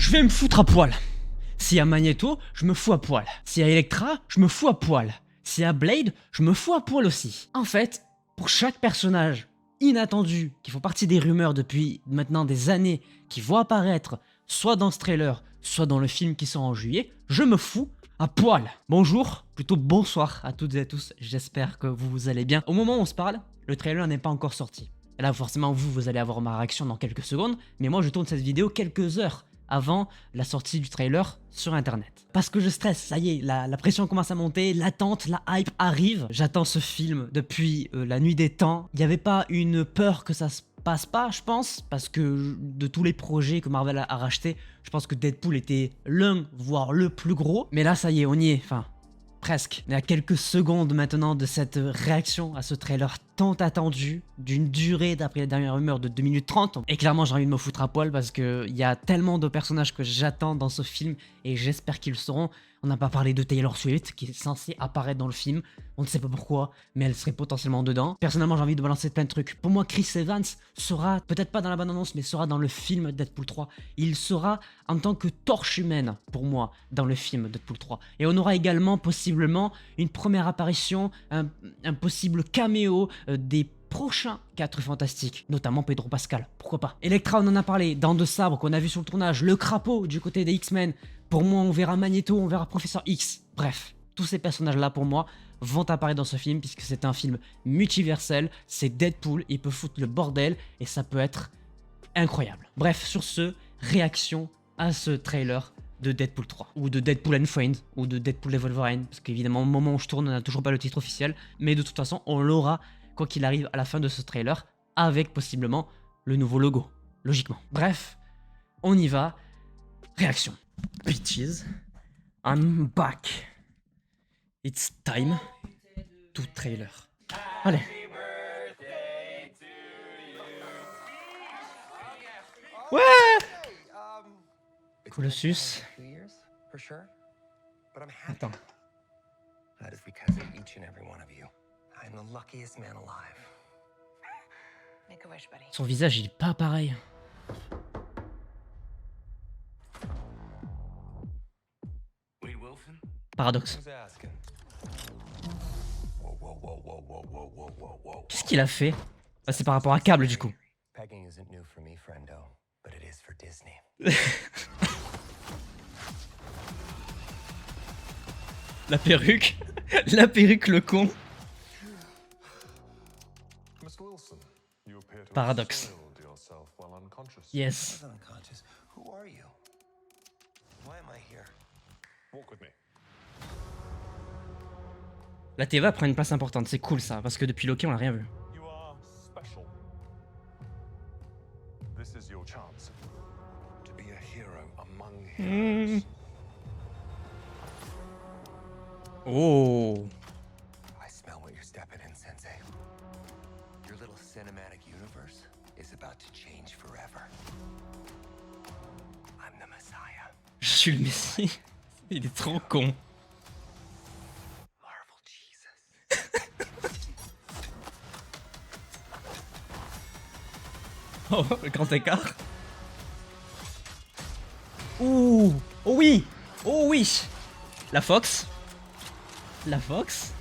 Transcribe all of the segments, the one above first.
Je vais me foutre à poil. S'il y a Magneto, je me fous à poil. S'il y a Elektra, je me fous à poil. S'il y a Blade, je me fous à poil aussi. En fait, pour chaque personnage inattendu, qui font partie des rumeurs depuis maintenant des années, qui vont apparaître soit dans ce trailer, soit dans le film qui sort en juillet, je me fous à poil. Bonjour, plutôt bonsoir à toutes et à tous, j'espère que vous allez bien. Au moment où on se parle, le trailer n'est pas encore sorti. Et là, forcément, vous allez avoir ma réaction dans quelques secondes, mais moi, je tourne cette vidéo quelques heures avant la sortie du trailer sur internet. Parce que je stresse, ça y est, la pression commence à monter, l'attente, la hype arrive. J'attends ce film depuis la nuit des temps. Il n'y avait pas une peur que ça se passe pas, je pense, parce que de tous les projets que Marvel a rachetés, je pense que Deadpool était l'un, voire le plus gros. Mais là, ça y est, on y est, enfin, presque. On est à quelques secondes maintenant de cette réaction à ce trailer tant attendu, d'une durée d'après la dernière rumeur de 2 minutes 30. Et clairement, j'ai envie de me foutre à poil parce qu'il y a tellement de personnages que j'attends dans ce film et j'espère qu'ils le seront. On n'a pas parlé de Taylor Swift qui est censée apparaître dans le film. On ne sait pas pourquoi, mais elle serait potentiellement dedans. Personnellement, j'ai envie de balancer plein de trucs. Pour moi, Chris Evans sera, peut-être pas dans la bande-annonce, mais sera dans le film Deadpool 3. Il sera en tant que torche humaine, pour moi, dans le film Deadpool 3. Et on aura également, possiblement, une première apparition, un possible caméo des prochains 4 fantastiques, notamment Pedro Pascal, pourquoi pas. Elektra, on en a parlé, Dents de Sabre qu'on a vu sur le tournage, le crapaud du côté des X-Men, pour moi on verra Magneto, on verra Professeur X, bref, tous ces personnages là pour moi vont apparaître dans ce film puisque c'est un film multiversel, c'est Deadpool, il peut foutre le bordel et ça peut être incroyable. Bref, sur ce, réaction à ce trailer de Deadpool 3, ou de Deadpool and Friends, ou de Deadpool et Wolverine, parce qu'évidemment au moment où je tourne on n'a toujours pas le titre officiel, mais de toute façon on l'aura quoi qu'il arrive à la fin de ce trailer, avec possiblement le nouveau logo, logiquement. Bref, on y va, réaction. Bitches, I'm back. It's time to trailer. Allez. Ouais! Colossus. Attends. That is because of each and every one of you. I am the luckiest man alive. Make a wish, buddy. Son visage, il est pas pareil. Wade Wilson? Paradoxe. Who's asking? Whoa. Qu'est-ce qu'il a fait? Ah, c'est par rapport à Câble, du coup. Pegging isn't new for me, friendo, but it is for Disney. La perruque. La perruque, le con. Mr. Wilson, you appear to Paradox. have soiled yourself while unconscious. Yes. I'm unconscious. Who are you? Why am I here? Walk with me. La TVA prend une place importante, c'est cool ça, parce que depuis Loki on a rien vu. You are special. This is your chance to be a hero among heroes. Oh. I smell what you're stepping in, Sensei. Your little cinematic universe is about to change forever. I'm the Messiah. Je suis le Messie. Il est trop con. Marvel Jesus. Oh, le grand écart. Ouh. Oh oui. Oh oui. La Fox. La Fox.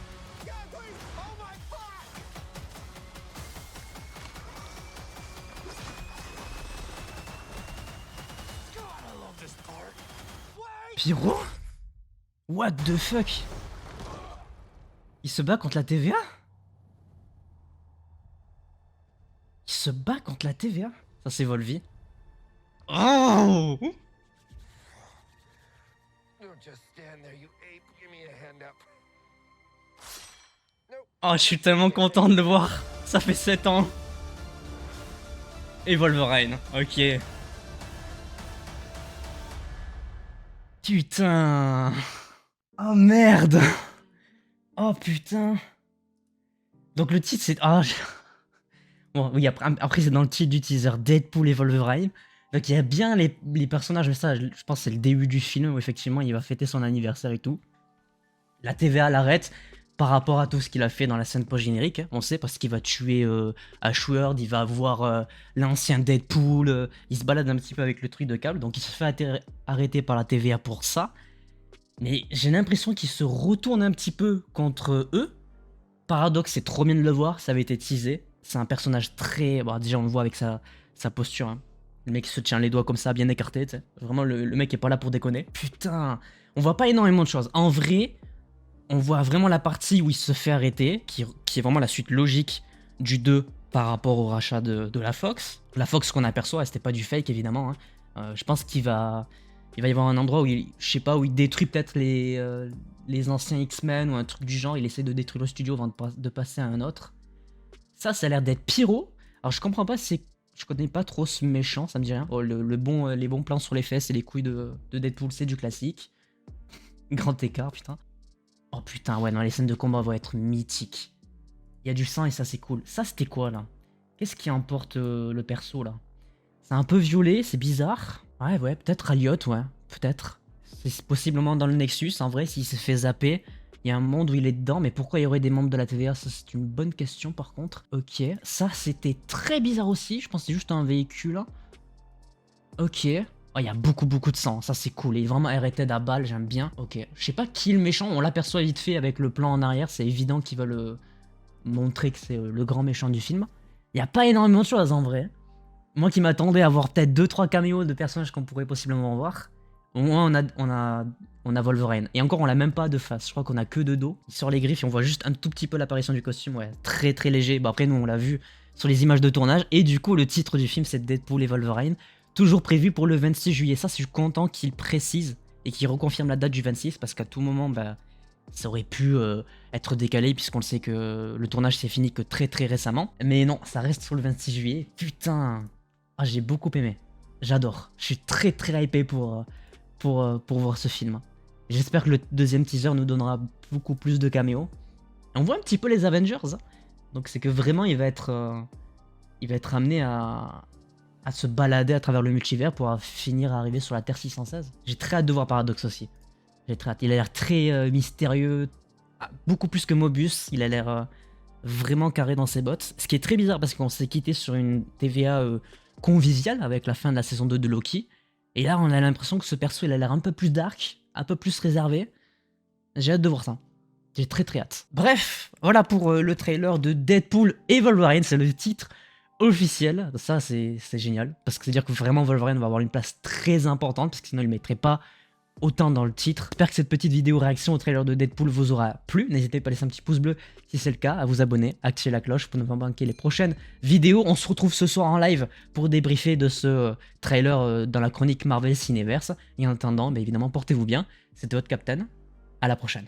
Pyro? What the fuck? Il se bat contre la TVA? Il se bat contre la TVA? Ça c'est Volvi. Oh! Don't just stand there, you ape. Give me a hand up. Oh, je suis tellement content de le voir. Ça fait 7 ans. Et Wolverine, ok. Putain. Oh merde. Oh putain. Donc le titre c'est... Ah, bon, oui, après c'est dans le titre du teaser, Deadpool et Wolverine. Donc il y a bien les personnages, mais ça je pense que c'est le début du film où effectivement il va fêter son anniversaire et tout. La TVA l'arrête. par rapport à tout ce qu'il a fait dans la scène post-générique. On sait parce qu'il va tuer Ashworth, il va voir l'ancien Deadpool, il se balade un petit peu avec le truc de câble, donc il se fait arrêter par la TVA pour ça. Mais j'ai l'impression qu'il se retourne un petit peu contre eux. Paradox, c'est trop bien de le voir, ça avait été teasé. C'est un personnage très... Bon, déjà on le voit avec sa posture, hein. Le mec se tient les doigts comme ça, bien écarté, tu sais. Vraiment, le mec est pas là pour déconner. Putain, on voit pas énormément de choses. En vrai, on voit vraiment la partie où il se fait arrêter, qui est vraiment la suite logique du 2 par rapport au rachat de la Fox. La Fox qu'on aperçoit, c'était pas du fake évidemment, hein. Je pense qu'il va y avoir un endroit où je sais pas, où il détruit peut-être les anciens X-Men ou un truc du genre. Il essaie de détruire le studio avant de passer à un autre. Ça a l'air d'être Pyro. Alors je comprends pas, je connais pas trop ce méchant, ça me dit rien. Oh, les bons plans sur les fesses et les couilles de Deadpool, c'est du classique. Grand écart, putain. Oh putain, ouais, non, les scènes de combat vont être mythiques. Il y a du sang et ça, c'est cool. Ça, c'était quoi, là? Qu'est-ce qui emporte le perso, là? C'est un peu violet, c'est bizarre. Ouais, peut-être Elliot, ouais, peut-être. C'est possiblement dans le Nexus, en vrai, s'il s'est fait zapper. Il y a un monde où il est dedans, mais pourquoi il y aurait des membres de la TVA? Ça, c'est une bonne question, par contre. Ok, ça, c'était très bizarre aussi. Je pense que c'est juste un véhicule. Ok. Oh, il y a beaucoup de sang, ça c'est cool, il est vraiment arrêté à balle, j'aime bien. Ok, je sais pas qui est le méchant, on l'aperçoit vite fait avec le plan en arrière, c'est évident qu'il veut montrer que c'est le grand méchant du film. Il y a pas énormément de choses en vrai. Moi qui m'attendais à voir peut-être 2-3 caméos de personnages qu'on pourrait possiblement voir, au moins on a Wolverine. Et encore on l'a même pas de face, je crois qu'on a que de dos. Sur les griffes, on voit juste un tout petit peu l'apparition du costume, ouais, très léger. Bah après nous on l'a vu sur les images de tournage, et du coup le titre du film c'est Deadpool et Wolverine. Toujours prévu pour le 26 juillet. Ça, je suis content qu'il précise et qu'il reconfirme la date du 26 parce qu'à tout moment, bah, ça aurait pu être décalé puisqu'on le sait que le tournage s'est fini que très récemment. Mais non, ça reste sur le 26 juillet. Putain, ah, j'ai beaucoup aimé. J'adore. Je suis très hypé pour voir ce film. J'espère que le deuxième teaser nous donnera beaucoup plus de caméos. Et on voit un petit peu les Avengers. Hein. Donc c'est que vraiment, il va être amené à se balader à travers le multivers pour finir à arriver sur la Terre 616. J'ai très hâte de voir Paradox aussi. J'ai très hâte. Il a l'air très mystérieux, beaucoup plus que Mobius. Il a l'air vraiment carré dans ses bottes. Ce qui est très bizarre parce qu'on s'est quitté sur une TVA conviviale avec la fin de la saison 2 de Loki. Et là, on a l'impression que ce perso, il a l'air un peu plus dark, un peu plus réservé. J'ai hâte de voir ça. J'ai très hâte. Bref, voilà pour le trailer de Deadpool et Wolverine. C'est le titre officiel, ça c'est génial, parce que c'est dire que vraiment Wolverine va avoir une place très importante, parce que sinon il ne mettrait pas autant dans le titre. J'espère que cette petite vidéo réaction au trailer de Deadpool vous aura plu, n'hésitez pas à laisser un petit pouce bleu si c'est le cas, à vous abonner, à activer la cloche pour ne pas manquer les prochaines vidéos. On se retrouve ce soir en live pour débriefer de ce trailer dans la chronique Marvel Cineverse, et en attendant, bah, évidemment portez-vous bien, c'était votre Captain, à la prochaine.